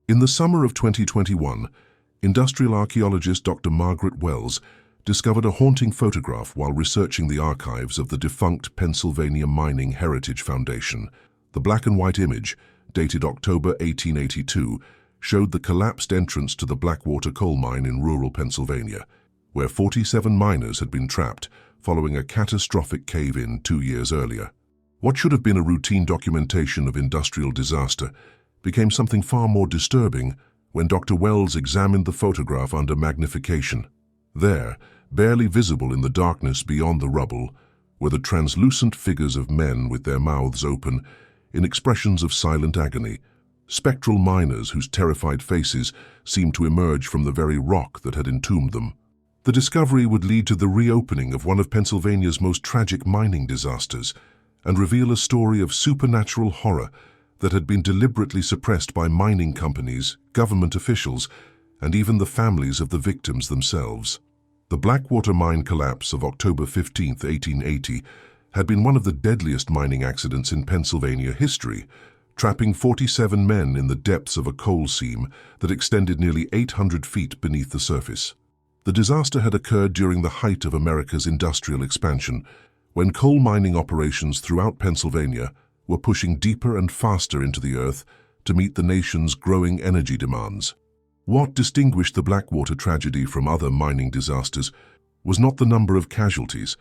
In the summer of 2021, industrial archaeologist Dr. Margaret Wells discovered a haunting photograph while researching the archives of the defunct Pennsylvania Mining Heritage Foundation. The black and white image, dated October 1882, showed the collapsed entrance to the Blackwater coal mine in rural Pennsylvania, where 47 miners had been trapped following a catastrophic cave-in 2 years earlier. What should have been a routine documentation of industrial disaster became something far more disturbing when Dr. Wells examined the photograph under magnification. There, barely visible in the darkness beyond the rubble, were the translucent figures of men with their mouths open in expressions of silent agony, spectral miners whose terrified faces seemed to emerge from the very rock that had entombed them. The discovery would lead to the reopening of one of Pennsylvania's most tragic mining disasters and reveal a story of supernatural horror that had been deliberately suppressed by mining companies, government officials, and even the families of the victims themselves. The Blackwater mine collapse of October 15, 1880, had been one of the deadliest mining accidents in Pennsylvania history, trapping 47 men in the depths of a coal seam that extended nearly 800 feet beneath the surface. The disaster had occurred during the height of America's industrial expansion, when coal mining operations throughout Pennsylvania were pushing deeper and faster into the earth to meet the nation's growing energy demands. What distinguished the Blackwater tragedy from other mining disasters was not the number of casualties,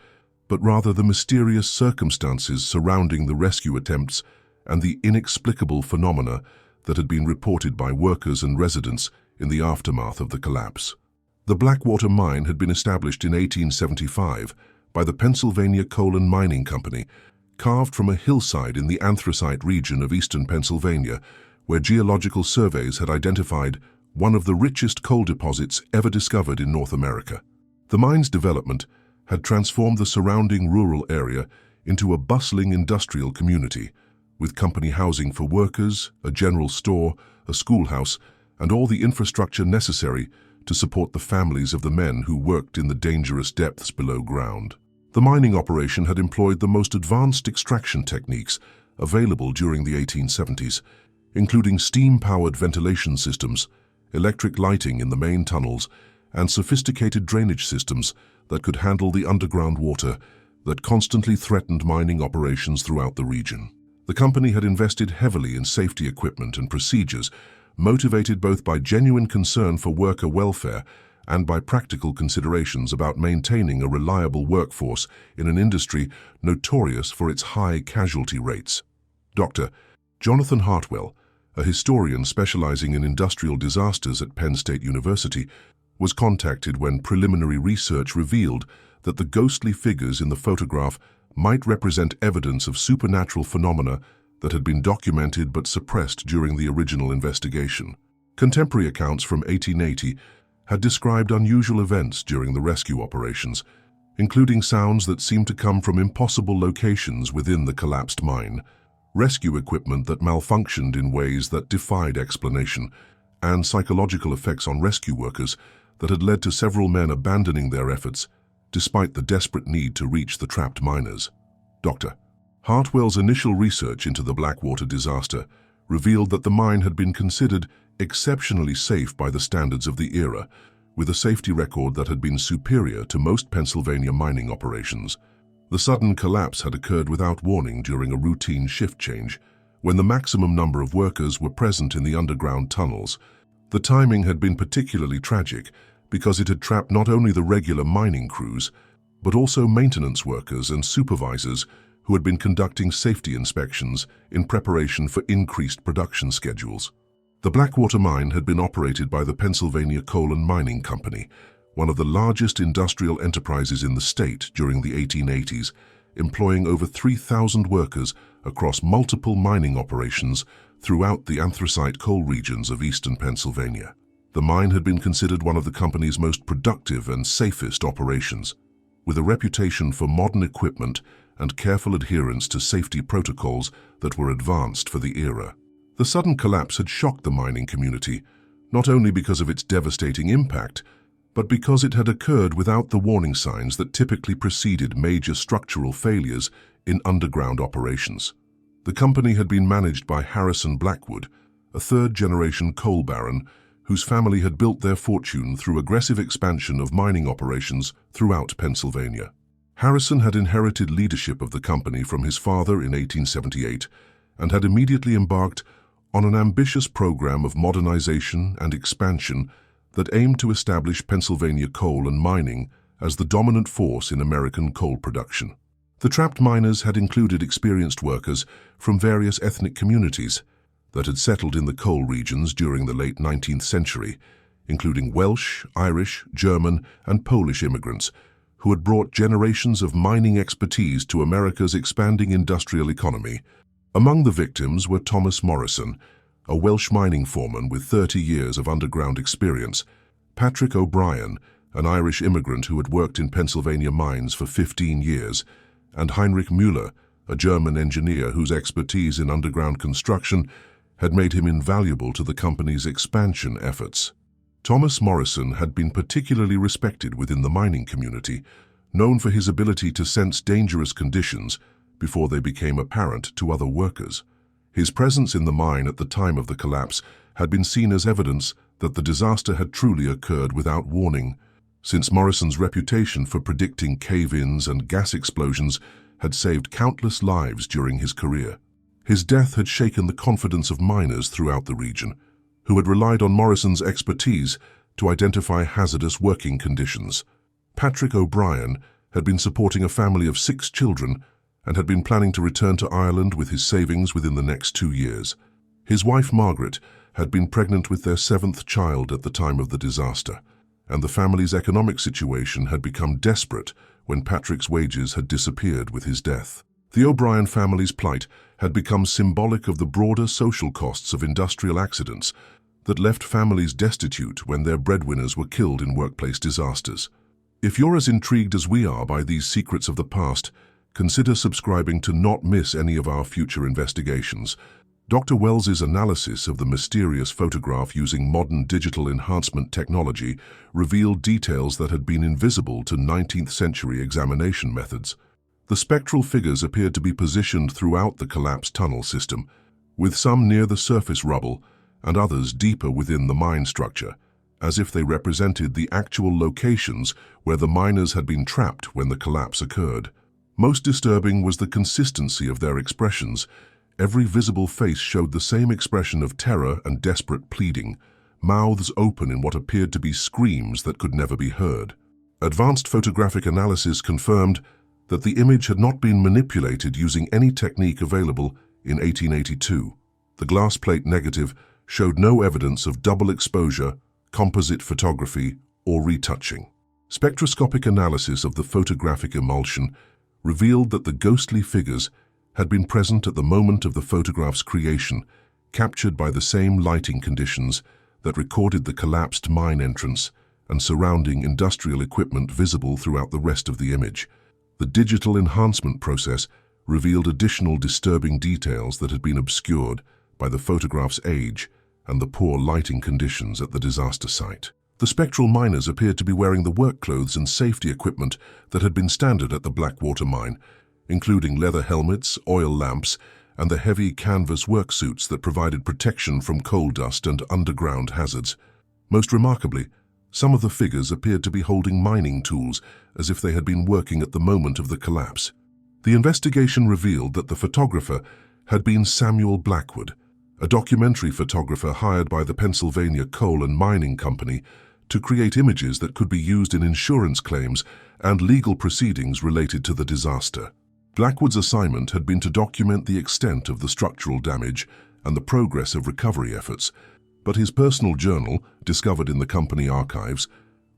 but rather the mysterious circumstances surrounding the rescue attempts and the inexplicable phenomena that had been reported by workers and residents in the aftermath of the collapse. The Blackwater mine had been established in 1875 by the Pennsylvania Coal and Mining Company, carved from a hillside in the anthracite region of eastern Pennsylvania, where geological surveys had identified one of the richest coal deposits ever discovered in North America. The mine's development had transformed the surrounding rural area into a bustling industrial community, with company housing for workers, a general store, a schoolhouse, and all the infrastructure necessary to support the families of the men who worked in the dangerous depths below ground. The mining operation had employed the most advanced extraction techniques available during the 1870s, including steam-powered ventilation systems, electric lighting in the main tunnels, and sophisticated drainage systems that could handle the underground water that constantly threatened mining operations throughout the region. The company had invested heavily in safety equipment and procedures, motivated both by genuine concern for worker welfare and by practical considerations about maintaining a reliable workforce in an industry notorious for its high casualty rates. Dr. Jonathan Hartwell, a historian specializing in industrial disasters at Penn State University, was contacted when preliminary research revealed that the ghostly figures in the photograph might represent evidence of supernatural phenomena that had been documented but suppressed during the original investigation. Contemporary accounts from 1880 had described unusual events during the rescue operations, including sounds that seemed to come from impossible locations within the collapsed mine, rescue equipment that malfunctioned in ways that defied explanation, and psychological effects on rescue workers that had led to several men abandoning their efforts despite the desperate need to reach the trapped miners. Dr. Hartwell's initial research into the Blackwater disaster revealed that the mine had been considered exceptionally safe by the standards of the era, with a safety record that had been superior to most Pennsylvania mining operations. The sudden collapse had occurred without warning during a routine shift change, when the maximum number of workers were present in the underground tunnels. The timing had been particularly tragic because it had trapped not only the regular mining crews, but also maintenance workers and supervisors who had been conducting safety inspections in preparation for increased production schedules. The Blackwater mine had been operated by the Pennsylvania Coal and Mining Company, one of the largest industrial enterprises in the state during the 1880s, employing over 3,000 workers across multiple mining operations throughout the anthracite coal regions of eastern Pennsylvania. The mine had been considered one of the company's most productive and safest operations, with a reputation for modern equipment and careful adherence to safety protocols that were advanced for the era. The sudden collapse had shocked the mining community, not only because of its devastating impact, but because it had occurred without the warning signs that typically preceded major structural failures in underground operations. The company had been managed by Harrison Blackwood, a third-generation coal baron whose family had built their fortune through aggressive expansion of mining operations throughout Pennsylvania. Harrison had inherited leadership of the company from his father in 1878 and had immediately embarked on an ambitious program of modernization and expansion that aimed to establish Pennsylvania coal and mining as the dominant force in American coal production. The trapped miners had included experienced workers from various ethnic communities that had settled in the coal regions during the late 19th century, including Welsh, Irish, German, and Polish immigrants who had brought generations of mining expertise to America's expanding industrial economy. Among the victims were Thomas Morrison, a Welsh mining foreman with 30 years of underground experience, Patrick O'Brien, an Irish immigrant who had worked in Pennsylvania mines for 15 years, and Heinrich Müller, a German engineer whose expertise in underground construction had made him invaluable to the company's expansion efforts. Thomas Morrison had been particularly respected within the mining community, known for his ability to sense dangerous conditions before they became apparent to other workers. His presence in the mine at the time of the collapse had been seen as evidence that the disaster had truly occurred without warning, since Morrison's reputation for predicting cave-ins and gas explosions had saved countless lives during his career. His death had shaken the confidence of miners throughout the region, who had relied on Morrison's expertise to identify hazardous working conditions. Patrick O'Brien had been supporting a family of 6 children and had been planning to return to Ireland with his savings within the next 2 years. His wife Margaret had been pregnant with their 7th child at the time of the disaster, and the family's economic situation had become desperate when Patrick's wages had disappeared with his death. The O'Brien family's plight had become symbolic of the broader social costs of industrial accidents that left families destitute when their breadwinners were killed in workplace disasters. If you're as intrigued as we are by these secrets of the past, consider subscribing to not miss any of our future investigations. Dr. Wells's analysis of the mysterious photograph using modern digital enhancement technology revealed details that had been invisible to 19th century examination methods. The spectral figures appeared to be positioned throughout the collapsed tunnel system, with some near the surface rubble and others deeper within the mine structure, as if they represented the actual locations where the miners had been trapped when the collapse occurred. Most disturbing was the consistency of their expressions. Every visible face showed the same expression of terror and desperate pleading, mouths open in what appeared to be screams that could never be heard. Advanced photographic analysis confirmed that the image had not been manipulated using any technique available in 1882. The glass plate negative showed no evidence of double exposure, composite photography, or retouching. Spectroscopic analysis of the photographic emulsion revealed that the ghostly figures had been present at the moment of the photograph's creation, captured by the same lighting conditions that recorded the collapsed mine entrance and surrounding industrial equipment visible throughout the rest of the image. The digital enhancement process revealed additional disturbing details that had been obscured by the photograph's age and the poor lighting conditions at the disaster site. The spectral miners appeared to be wearing the work clothes and safety equipment that had been standard at the Blackwater mine, including leather helmets, oil lamps, and the heavy canvas work suits that provided protection from coal dust and underground hazards. Most remarkably, some of the figures appeared to be holding mining tools as if they had been working at the moment of the collapse. The investigation revealed that the photographer had been Samuel Blackwood, a documentary photographer hired by the Pennsylvania Coal and Mining Company to create images that could be used in insurance claims and legal proceedings related to the disaster. Blackwood's assignment had been to document the extent of the structural damage and the progress of recovery efforts, but his personal journal, discovered in the company archives,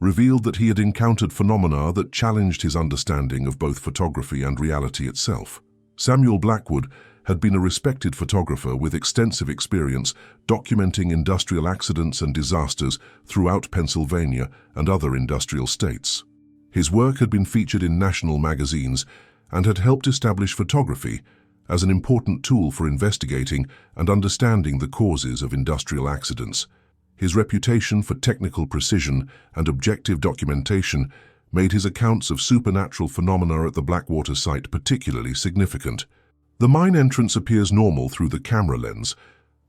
revealed that he had encountered phenomena that challenged his understanding of both photography and reality itself. Samuel Blackwood had been a respected photographer with extensive experience documenting industrial accidents and disasters throughout Pennsylvania and other industrial states. His work had been featured in national magazines and had helped establish photography as an important tool for investigating and understanding the causes of industrial accidents. His reputation for technical precision and objective documentation made his accounts of supernatural phenomena at the Blackwater site particularly significant. The mine entrance appears normal through the camera lens,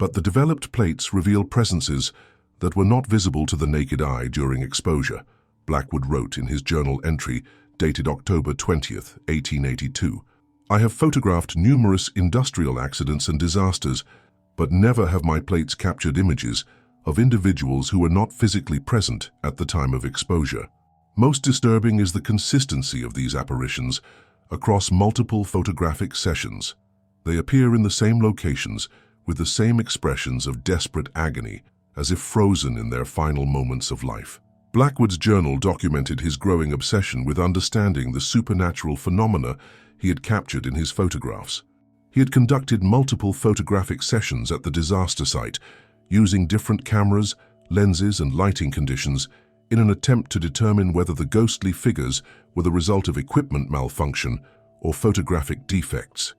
but the developed plates reveal presences that were not visible to the naked eye during exposure, Blackwood wrote in his journal entry dated October 20th, 1882. I have photographed numerous industrial accidents and disasters, but never have my plates captured images of individuals who were not physically present at the time of exposure. Most disturbing is the consistency of these apparitions across multiple photographic sessions. They appear in the same locations with the same expressions of desperate agony, as if frozen in their final moments of life. Blackwood's journal documented his growing obsession with understanding the supernatural phenomena he had captured in his photographs. He had conducted multiple photographic sessions at the disaster site, using different cameras, lenses, and lighting conditions in an attempt to determine whether the ghostly figures were the result of equipment malfunction or photographic defects.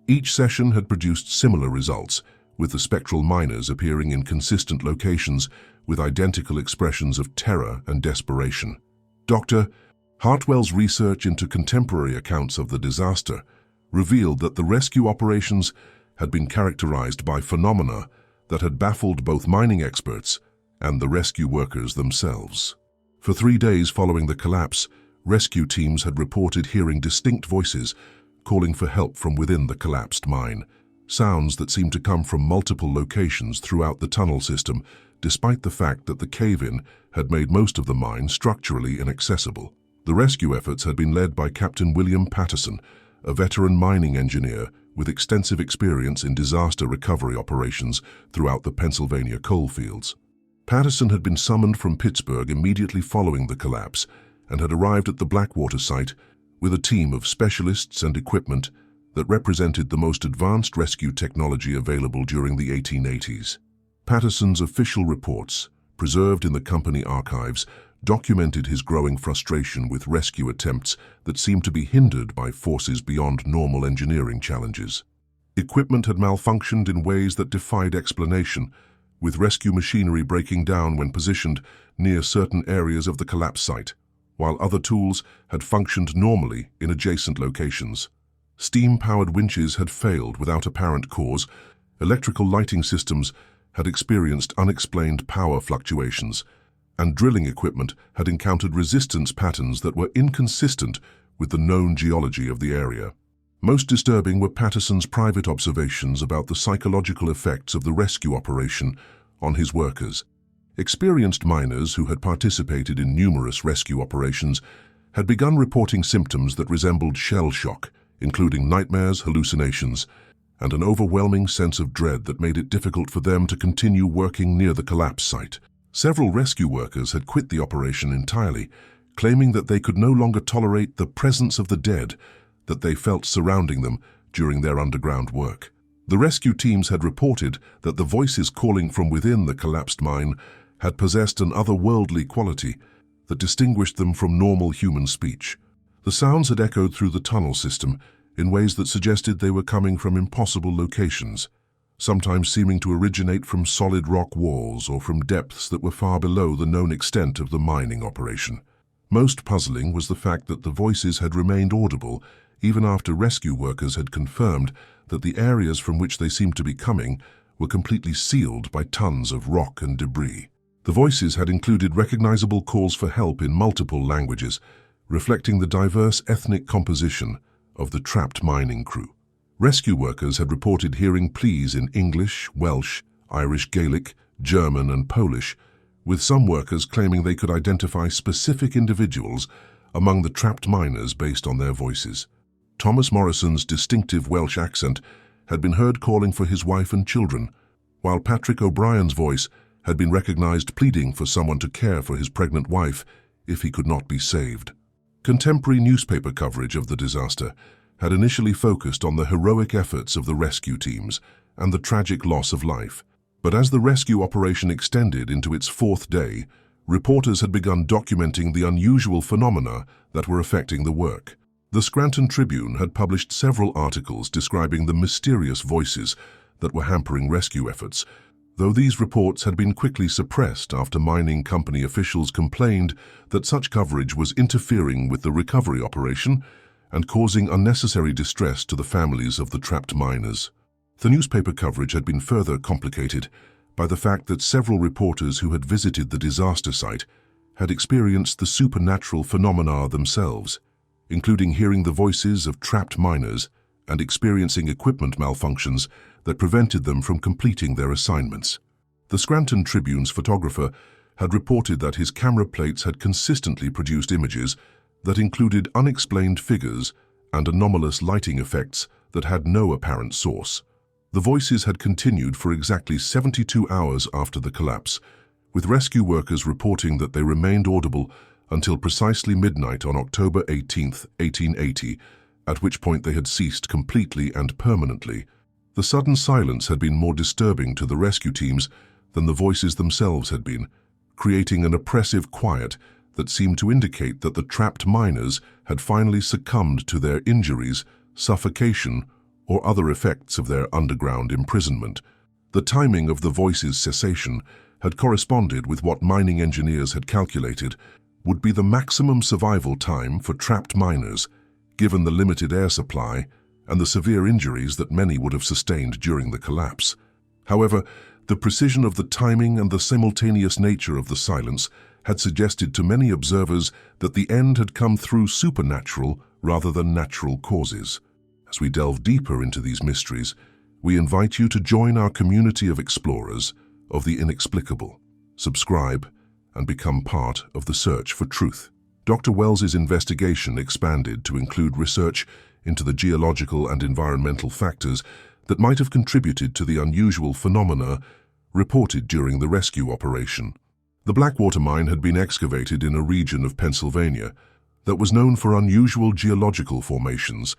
Each session had produced similar results, with the spectral miners appearing in consistent locations with identical expressions of terror and desperation. Dr. Hartwell's research into contemporary accounts of the disaster revealed that the rescue operations had been characterized by phenomena that had baffled both mining experts and the rescue workers themselves. For 3 days following the collapse, rescue teams had reported hearing distinct voices calling for help from within the collapsed mine, sounds that seemed to come from multiple locations throughout the tunnel system, despite the fact that the cave-in had made most of the mine structurally inaccessible. The rescue efforts had been led by Captain William Patterson, a veteran mining engineer with extensive experience in disaster recovery operations throughout the Pennsylvania coalfields. Patterson had been summoned from Pittsburgh immediately following the collapse and had arrived at the Blackwater site with a team of specialists and equipment that represented the most advanced rescue technology available during the 1880s. Patterson's official reports, preserved in the company archives, documented his growing frustration with rescue attempts that seemed to be hindered by forces beyond normal engineering challenges. Equipment had malfunctioned in ways that defied explanation, with rescue machinery breaking down when positioned near certain areas of the collapse site, while other tools had functioned normally in adjacent locations. Steam-powered winches had failed without apparent cause, electrical lighting systems had experienced unexplained power fluctuations, and drilling equipment had encountered resistance patterns that were inconsistent with the known geology of the area. Most disturbing were Patterson's private observations about the psychological effects of the rescue operation on his workers. Experienced miners who had participated in numerous rescue operations had begun reporting symptoms that resembled shell shock, including nightmares, hallucinations, and an overwhelming sense of dread that made it difficult for them to continue working near the collapse site. Several rescue workers had quit the operation entirely, claiming that they could no longer tolerate the presence of the dead that they felt surrounding them during their underground work. The rescue teams had reported that the voices calling from within the collapsed mine had possessed an otherworldly quality that distinguished them from normal human speech. The sounds had echoed through the tunnel system in ways that suggested they were coming from impossible locations, sometimes seeming to originate from solid rock walls or from depths that were far below the known extent of the mining operation. Most puzzling was the fact that the voices had remained audible even after rescue workers had confirmed that the areas from which they seemed to be coming were completely sealed by tons of rock and debris. The voices had included recognizable calls for help in multiple languages, reflecting the diverse ethnic composition of the trapped mining crew. Rescue workers had reported hearing pleas in English, Welsh, Irish Gaelic, German, and Polish, with some workers claiming they could identify specific individuals among the trapped miners based on their voices. Thomas Morrison's distinctive Welsh accent had been heard calling for his wife and children, while Patrick O'Brien's voice had been recognized pleading for someone to care for his pregnant wife if he could not be saved. Contemporary newspaper coverage of the disaster had initially focused on the heroic efforts of the rescue teams and the tragic loss of life. But as the rescue operation extended into its 4th day, reporters had begun documenting the unusual phenomena that were affecting the work. The Scranton Tribune had published several articles describing the mysterious voices that were hampering rescue efforts, though these reports had been quickly suppressed after mining company officials complained that such coverage was interfering with the recovery operation and causing unnecessary distress to the families of the trapped miners. The newspaper coverage had been further complicated by the fact that several reporters who had visited the disaster site had experienced the supernatural phenomena themselves, including hearing the voices of trapped miners and experiencing equipment malfunctions that prevented them from completing their assignments. The Scranton Tribune's photographer had reported that his camera plates had consistently produced images that included unexplained figures and anomalous lighting effects that had no apparent source. The voices had continued for exactly 72 hours after the collapse, with rescue workers reporting that they remained audible until precisely midnight on October 18, 1880, at which point they had ceased completely and permanently. The sudden silence had been more disturbing to the rescue teams than the voices themselves had been, creating an oppressive quiet that seemed to indicate that the trapped miners had finally succumbed to their injuries, suffocation, or other effects of their underground imprisonment. The timing of the voices' cessation had corresponded with what mining engineers had calculated would be the maximum survival time for trapped miners, given the limited air supply and the severe injuries that many would have sustained during the collapse. However, the precision of the timing and the simultaneous nature of the silence had suggested to many observers that the end had come through supernatural rather than natural causes. As we delve deeper into these mysteries, we invite you to join our community of explorers of the inexplicable. Subscribe and become part of the search for truth. Dr. Wells's investigation expanded to include research into the geological and environmental factors that might have contributed to the unusual phenomena reported during the rescue operation. The Blackwater mine had been excavated in a region of Pennsylvania that was known for unusual geological formations,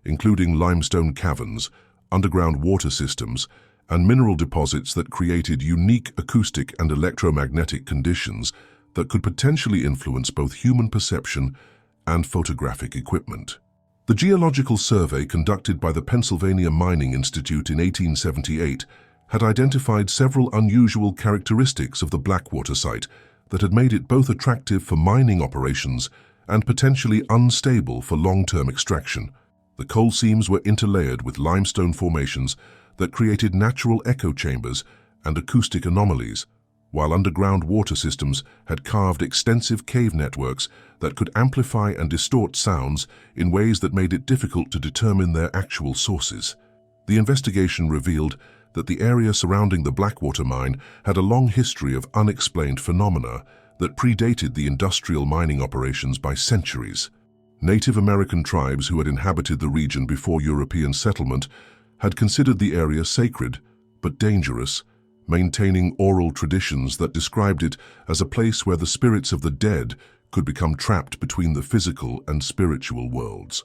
including limestone caverns, underground water systems, and mineral deposits that created unique acoustic and electromagnetic conditions that could potentially influence both human perception and photographic equipment. The Geological Survey conducted by the Pennsylvania Mining Institute in 1878 had identified several unusual characteristics of the Blackwater site that had made it both attractive for mining operations and potentially unstable for long-term extraction. The coal seams were interlayered with limestone formations that created natural echo chambers and acoustic anomalies, while underground water systems had carved extensive cave networks that could amplify and distort sounds in ways that made it difficult to determine their actual sources. The investigation revealed that the area surrounding the Blackwater mine had a long history of unexplained phenomena that predated the industrial mining operations by centuries. Native American tribes who had inhabited the region before European settlement had considered the area sacred but dangerous, maintaining oral traditions that described it as a place where the spirits of the dead could become trapped between the physical and spiritual worlds.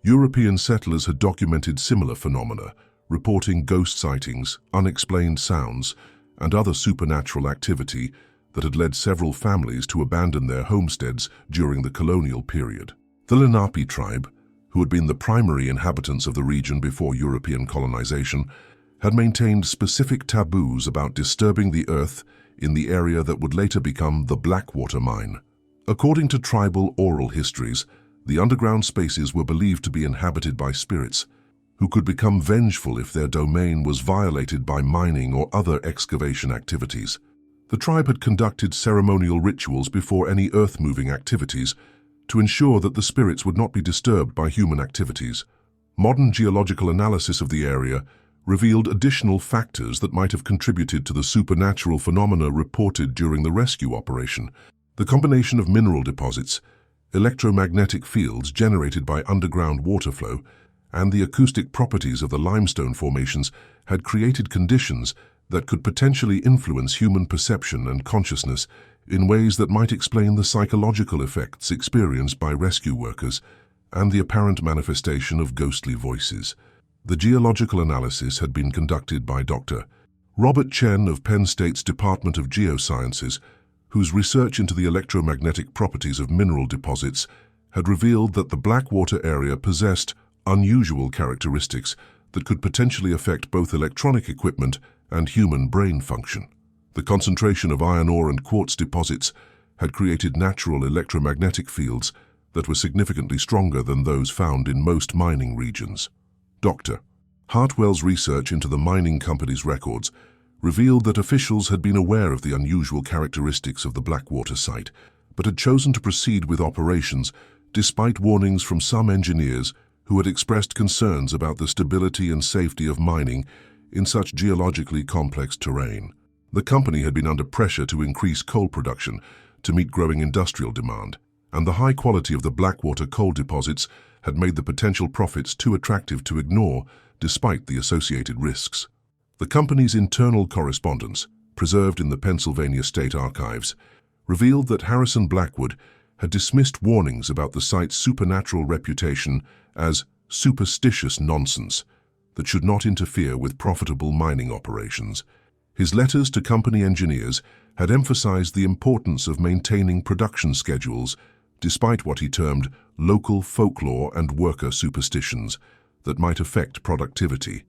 European settlers had documented similar phenomena, reporting ghost sightings, unexplained sounds, and other supernatural activity that had led several families to abandon their homesteads during the colonial period. The Lenape tribe, who had been the primary inhabitants of the region before European colonization, had maintained specific taboos about disturbing the earth in the area that would later become the Blackwater mine. According to tribal oral histories, the underground spaces were believed to be inhabited by spirits who could become vengeful if their domain was violated by mining or other excavation activities. The tribe had conducted ceremonial rituals before any earth-moving activities to ensure that the spirits would not be disturbed by human activities. Modern geological analysis of the area revealed additional factors that might have contributed to the supernatural phenomena reported during the rescue operation. The combination of mineral deposits, electromagnetic fields generated by underground water flow, and the acoustic properties of the limestone formations had created conditions that could potentially influence human perception and consciousness in ways that might explain the psychological effects experienced by rescue workers and the apparent manifestation of ghostly voices. The geological analysis had been conducted by Dr. Robert Chen of Penn State's Department of Geosciences, whose research into the electromagnetic properties of mineral deposits had revealed that the Blackwater area possessed unusual characteristics that could potentially affect both electronic equipment and human brain function. The concentration of iron ore and quartz deposits had created natural electromagnetic fields that were significantly stronger than those found in most mining regions. Dr. Hartwell's research into the mining company's records revealed that officials had been aware of the unusual characteristics of the Blackwater site, but had chosen to proceed with operations despite warnings from some engineers who had expressed concerns about the stability and safety of mining in such geologically complex terrain. The company had been under pressure to increase coal production to meet growing industrial demand, and the high quality of the Blackwater coal deposits had made the potential profits too attractive to ignore despite the associated risks. The company's internal correspondence, preserved in the Pennsylvania State Archives, revealed that Harrison Blackwood had dismissed warnings about the site's supernatural reputation as superstitious nonsense that should not interfere with profitable mining operations. His letters to company engineers had emphasized the importance of maintaining production schedules despite what he termed local folklore and worker superstitions that might affect productivity.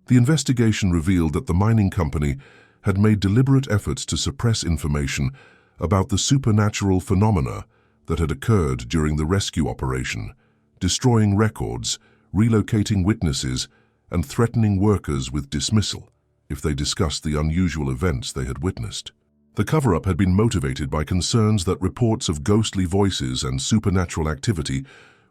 The investigation revealed that the mining company had made deliberate efforts to suppress information about the supernatural phenomena that had occurred during the rescue operation, destroying records, relocating witnesses, and threatening workers with dismissal if they discussed the unusual events they had witnessed. The cover-up had been motivated by concerns that reports of ghostly voices and supernatural activity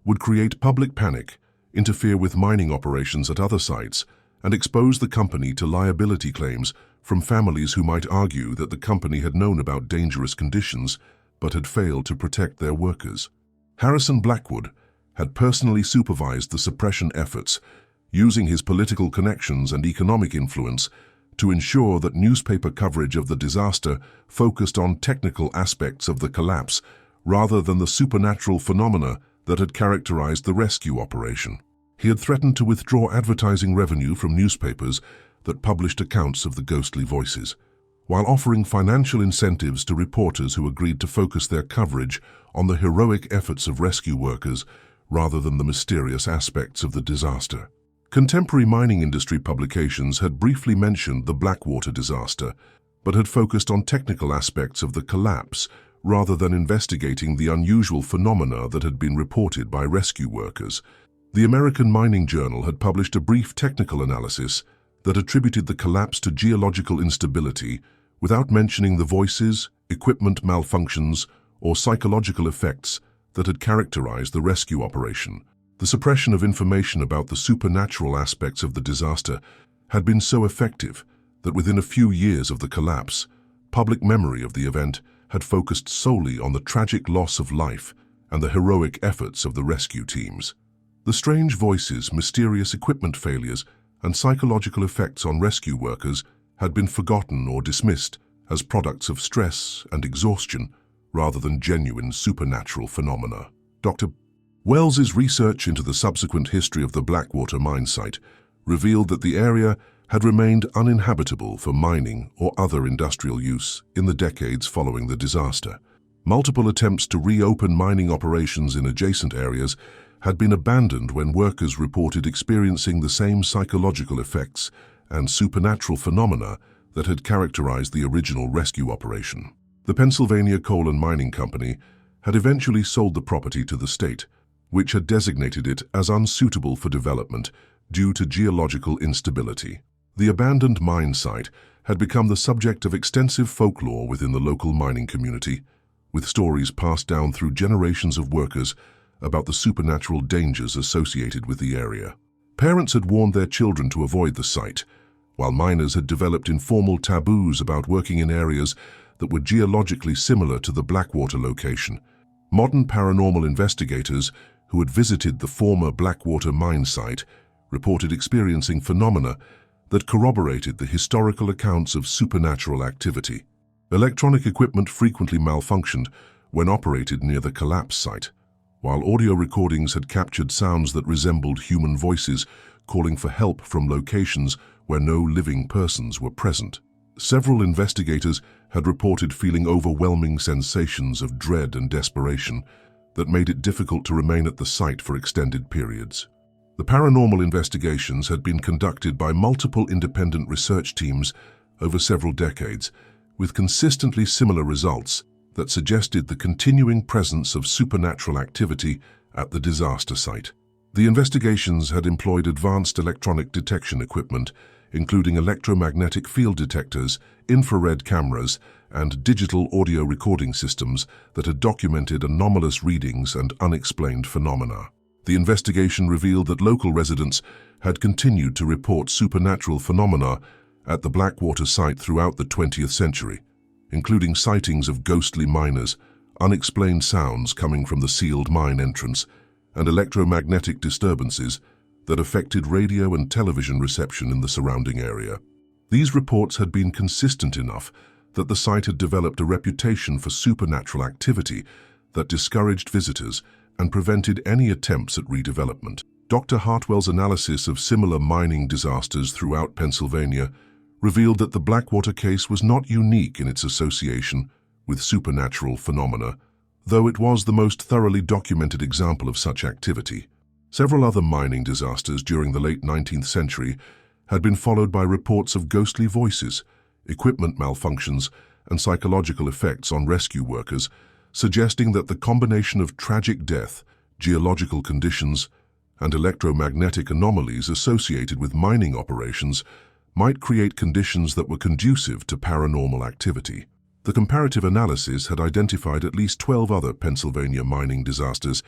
would create public panic, interfere with mining operations at other sites, and expose the company to liability claims from families who might argue that the company had known about dangerous conditions but had failed to protect their workers. Harrison Blackwood had personally supervised the suppression efforts, using his political connections and economic influence to ensure that newspaper coverage of the disaster focused on technical aspects of the collapse rather than the supernatural phenomena that had characterized the rescue operation. He had threatened to withdraw advertising revenue from newspapers that published accounts of the ghostly voices, while offering financial incentives to reporters who agreed to focus their coverage on the heroic efforts of rescue workers rather than the mysterious aspects of the disaster. Contemporary mining industry publications had briefly mentioned the Blackwater disaster, but had focused on technical aspects of the collapse rather than investigating the unusual phenomena that had been reported by rescue workers. The American Mining Journal had published a brief technical analysis that attributed the collapse to geological instability without mentioning the voices, equipment malfunctions, or psychological effects that had characterized the rescue operation. The suppression of information about the supernatural aspects of the disaster had been so effective that within a few years of the collapse, public memory of the event had focused solely on the tragic loss of life and the heroic efforts of the rescue teams. The strange voices, mysterious equipment failures, and psychological effects on rescue workers had been forgotten or dismissed as products of stress and exhaustion rather than genuine supernatural phenomena. Dr. Wells's research into the subsequent history of the Blackwater mine site revealed that the area had remained uninhabitable for mining or other industrial use in the decades following the disaster. Multiple attempts to reopen mining operations in adjacent areas had been abandoned when workers reported experiencing the same psychological effects and supernatural phenomena that had characterized the original rescue operation. The Pennsylvania Coal and Mining Company had eventually sold the property to the state, which had designated it as unsuitable for development due to geological instability. The abandoned mine site had become the subject of extensive folklore within the local mining community, with stories passed down through generations of workers about the supernatural dangers associated with the area. Parents had warned their children to avoid the site, while miners had developed informal taboos about working in areas that were geologically similar to the Blackwater location. Modern paranormal investigators who had visited the former Blackwater mine site reported experiencing phenomena that corroborated the historical accounts of supernatural activity. Electronic equipment frequently malfunctioned when operated near the collapse site, while audio recordings had captured sounds that resembled human voices calling for help from locations where no living persons were present. Several investigators had reported feeling overwhelming sensations of dread and desperation that made it difficult to remain at the site for extended periods. The paranormal investigations had been conducted by multiple independent research teams over several decades, with consistently similar results that suggested the continuing presence of supernatural activity at the disaster site. The investigations had employed advanced electronic detection equipment, including electromagnetic field detectors, infrared cameras, and digital audio recording systems that had documented anomalous readings and unexplained phenomena. The investigation revealed that local residents had continued to report supernatural phenomena at the Blackwater site throughout the 20th century, including sightings of ghostly miners, unexplained sounds coming from the sealed mine entrance, and electromagnetic disturbances that affected radio and television reception in the surrounding area. These reports had been consistent enough that the site had developed a reputation for supernatural activity that discouraged visitors and prevented any attempts at redevelopment. Dr. Hartwell's analysis of similar mining disasters throughout Pennsylvania revealed that the Blackwater case was not unique in its association with supernatural phenomena, though it was the most thoroughly documented example of such activity. Several other mining disasters during the late 19th century had been followed by reports of ghostly voices, equipment malfunctions, and psychological effects on rescue workers, suggesting that the combination of tragic death, geological conditions, and electromagnetic anomalies associated with mining operations might create conditions that were conducive to paranormal activity. The comparative analysis had identified at least 12 other Pennsylvania mining disasters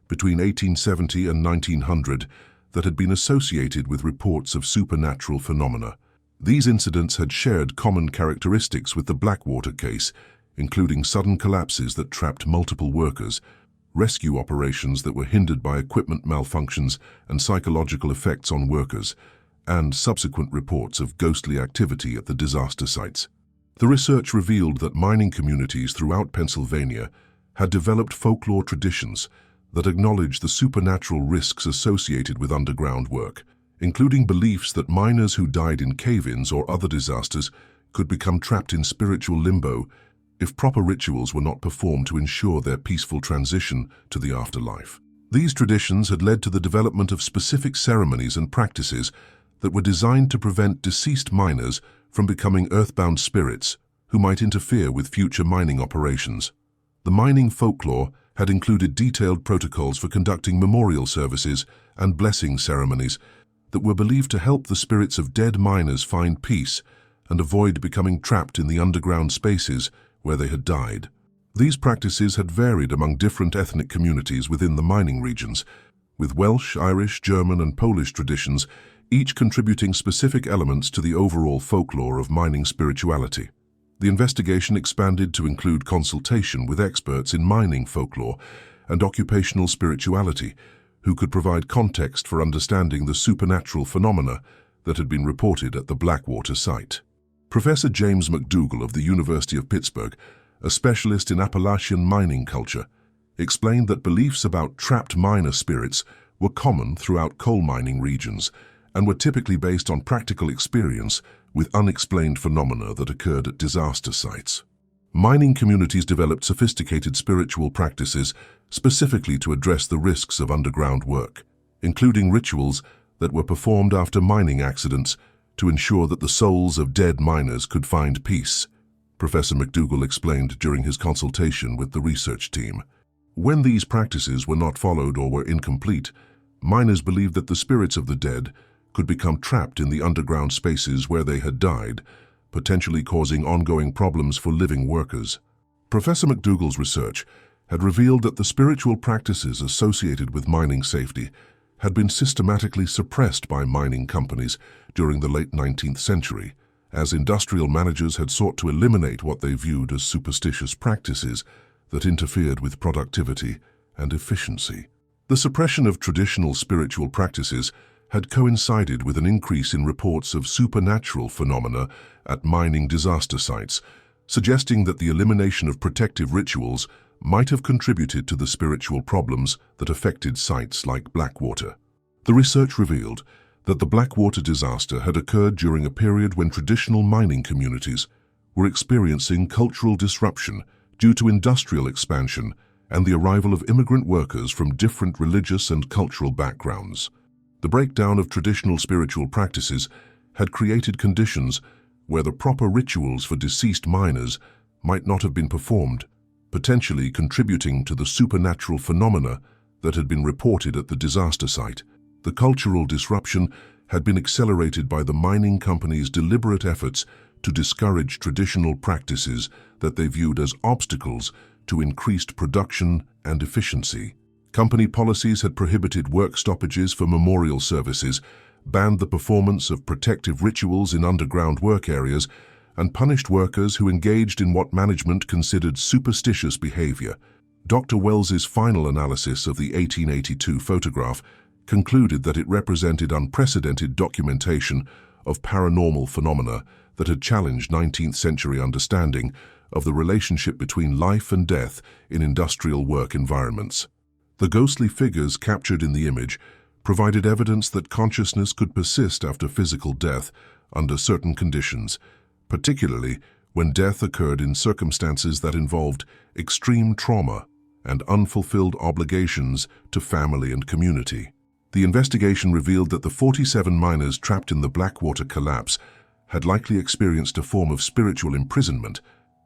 between 1870 and 1900 that had been associated with reports of supernatural phenomena. These incidents had shared common characteristics with the Blackwater case, including sudden collapses that trapped multiple workers, rescue operations that were hindered by equipment malfunctions and psychological effects on workers, and subsequent reports of ghostly activity at the disaster sites. The research revealed that mining communities throughout Pennsylvania had developed folklore traditions that acknowledged the supernatural risks associated with underground work, including beliefs that miners who died in cave-ins or other disasters could become trapped in spiritual limbo if proper rituals were not performed to ensure their peaceful transition to the afterlife. These traditions had led to the development of specific ceremonies and practices that were designed to prevent deceased miners from becoming earthbound spirits who might interfere with future mining operations. The mining folklore had included detailed protocols for conducting memorial services and blessing ceremonies that were believed to help the spirits of dead miners find peace and avoid becoming trapped in the underground spaces where they had died. These practices had varied among different ethnic communities within the mining regions, with Welsh, Irish, German, and Polish traditions each contributing specific elements to the overall folklore of mining spirituality. The investigation expanded to include consultation with experts in mining folklore and occupational spirituality, who could provide context for understanding the supernatural phenomena that had been reported at the Blackwater site. Professor James McDougall of the University of Pittsburgh, a specialist in Appalachian mining culture, explained that beliefs about trapped miner spirits were common throughout coal mining regions and were typically based on practical experience with unexplained phenomena that occurred at disaster sites. Mining communities developed sophisticated spiritual practices specifically to address the risks of underground work, including rituals that were performed after mining accidents to ensure that the souls of dead miners could find peace, Professor McDougall explained during his consultation with the research team. When these practices were not followed or were incomplete, miners believed that the spirits of the dead could become trapped in the underground spaces where they had died, potentially causing ongoing problems for living workers. Professor McDougall's research had revealed that the spiritual practices associated with mining safety had been systematically suppressed by mining companies during the late 19th century, as industrial managers had sought to eliminate what they viewed as superstitious practices that interfered with productivity and efficiency. The suppression of traditional spiritual practices had coincided with an increase in reports of supernatural phenomena at mining disaster sites, suggesting that the elimination of protective rituals might have contributed to the spiritual problems that affected sites like Blackwater. The research revealed that the Blackwater disaster had occurred during a period when traditional mining communities were experiencing cultural disruption due to industrial expansion and the arrival of immigrant workers from different religious and cultural backgrounds. The breakdown of traditional spiritual practices had created conditions where the proper rituals for deceased miners might not have been performed, potentially contributing to the supernatural phenomena that had been reported at the disaster site. The cultural disruption had been accelerated by the mining company's deliberate efforts to discourage traditional practices that they viewed as obstacles to increased production and efficiency. Company policies had prohibited work stoppages for memorial services, banned the performance of protective rituals in underground work areas, and punished workers who engaged in what management considered superstitious behavior. Dr. Wells's final analysis of the 1882 photograph concluded that it represented unprecedented documentation of paranormal phenomena that had challenged 19th-century understanding of the relationship between life and death in industrial work environments. The ghostly figures captured in the image provided evidence that consciousness could persist after physical death under certain conditions, particularly when death occurred in circumstances that involved extreme trauma and unfulfilled obligations to family and community. The investigation revealed that the 47 miners trapped in the Blackwater collapse had likely experienced a form of spiritual imprisonment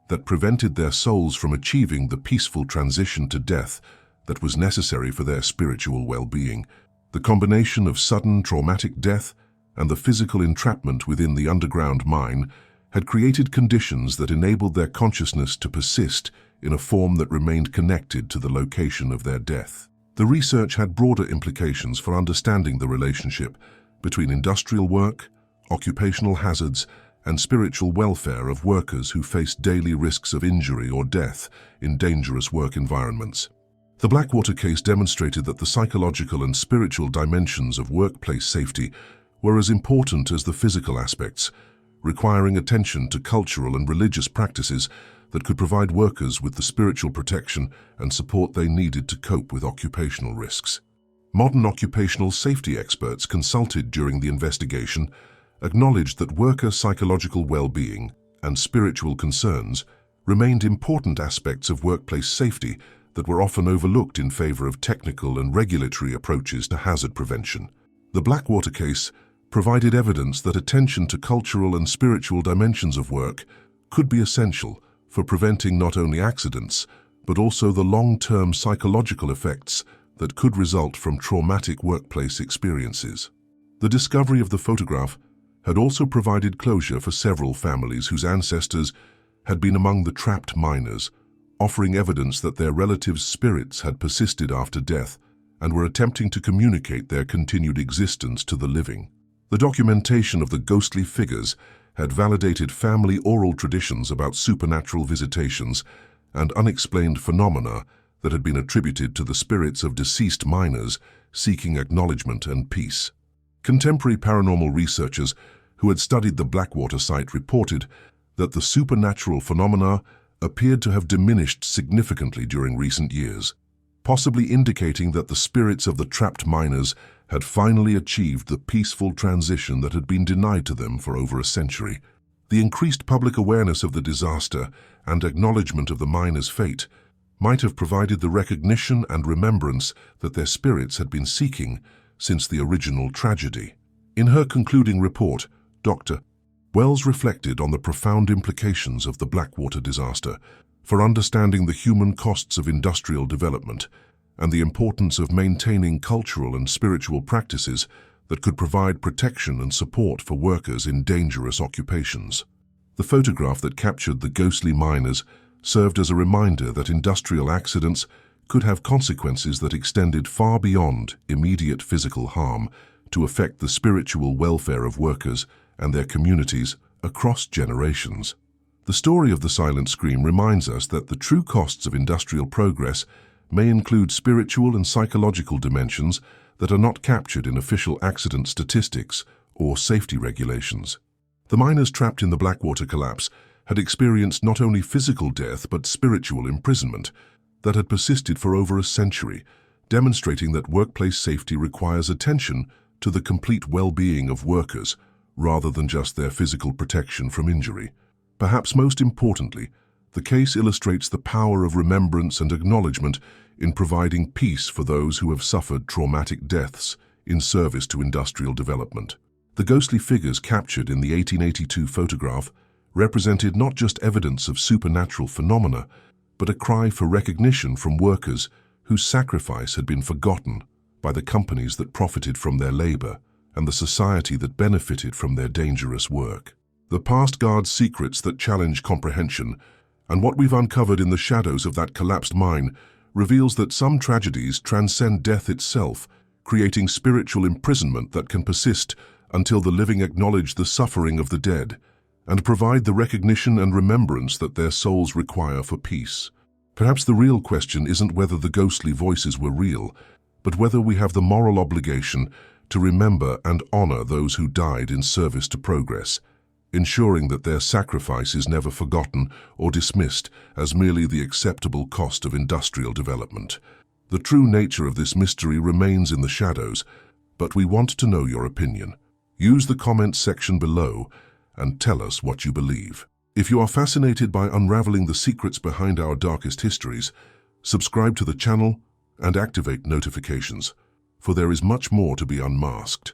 that prevented their souls from achieving the peaceful transition to death that was necessary for their spiritual well-being. The combination of sudden traumatic death and the physical entrapment within the underground mine had created conditions that enabled their consciousness to persist in a form that remained connected to the location of their death. The research had broader implications for understanding the relationship between industrial work, occupational hazards, and spiritual welfare of workers who faced daily risks of injury or death in dangerous work environments. The Blackwater case demonstrated that the psychological and spiritual dimensions of workplace safety were as important as the physical aspects, requiring attention to cultural and religious practices that could provide workers with the spiritual protection and support they needed to cope with occupational risks. Modern occupational safety experts consulted during the investigation acknowledged that worker psychological well-being and spiritual concerns remained important aspects of workplace safety that were often overlooked in favor of technical and regulatory approaches to hazard prevention. The Blackwater case provided evidence that attention to cultural and spiritual dimensions of work could be essential for preventing not only accidents, but also the long-term psychological effects that could result from traumatic workplace experiences. The discovery of the photograph had also provided closure for several families whose ancestors had been among the trapped miners, offering evidence that their relatives' spirits had persisted after death and were attempting to communicate their continued existence to the living. The documentation of the ghostly figures had validated family oral traditions about supernatural visitations and unexplained phenomena that had been attributed to the spirits of deceased miners seeking acknowledgement and peace. Contemporary paranormal researchers who had studied the Blackwater site reported that the supernatural phenomena appeared to have diminished significantly during recent years, possibly indicating that the spirits of the trapped miners had finally achieved the peaceful transition that had been denied to them for over a century. The increased public awareness of the disaster and acknowledgement of the miners' fate might have provided the recognition and remembrance that their spirits had been seeking since the original tragedy. In her concluding report, Dr. Wells reflected on the profound implications of the Blackwater disaster for understanding the human costs of industrial development and the importance of maintaining cultural and spiritual practices that could provide protection and support for workers in dangerous occupations. The photograph that captured the ghostly miners served as a reminder that industrial accidents could have consequences that extended far beyond immediate physical harm to affect the spiritual welfare of workers and their communities across generations. The story of the Silent Scream reminds us that the true costs of industrial progress may include spiritual and psychological dimensions that are not captured in official accident statistics or safety regulations. The miners trapped in the Blackwater collapse had experienced not only physical death but spiritual imprisonment that had persisted for over a century, demonstrating that workplace safety requires attention to the complete well-being of workers rather than just their physical protection from injury. Perhaps most importantly, the case illustrates the power of remembrance and acknowledgement in providing peace for those who have suffered traumatic deaths in service to industrial development. The ghostly figures captured in the 1882 photograph represented not just evidence of supernatural phenomena, but a cry for recognition from workers whose sacrifice had been forgotten by the companies that profited from their labor and the society that benefited from their dangerous work. The past guards secrets that challenge comprehension, and what we've uncovered in the shadows of that collapsed mine reveals that some tragedies transcend death itself, creating spiritual imprisonment that can persist until the living acknowledge the suffering of the dead and provide the recognition and remembrance that their souls require for peace. Perhaps the real question isn't whether the ghostly voices were real, but whether we have the moral obligation to remember and honor those who died in service to progress, ensuring that their sacrifice is never forgotten or dismissed as merely the acceptable cost of industrial development. The true nature of this mystery remains in the shadows, but we want to know your opinion. Use the comments section below and tell us what you believe. If you are fascinated by unraveling the secrets behind our darkest histories, subscribe to the channel and activate notifications, for there is much more to be unmasked.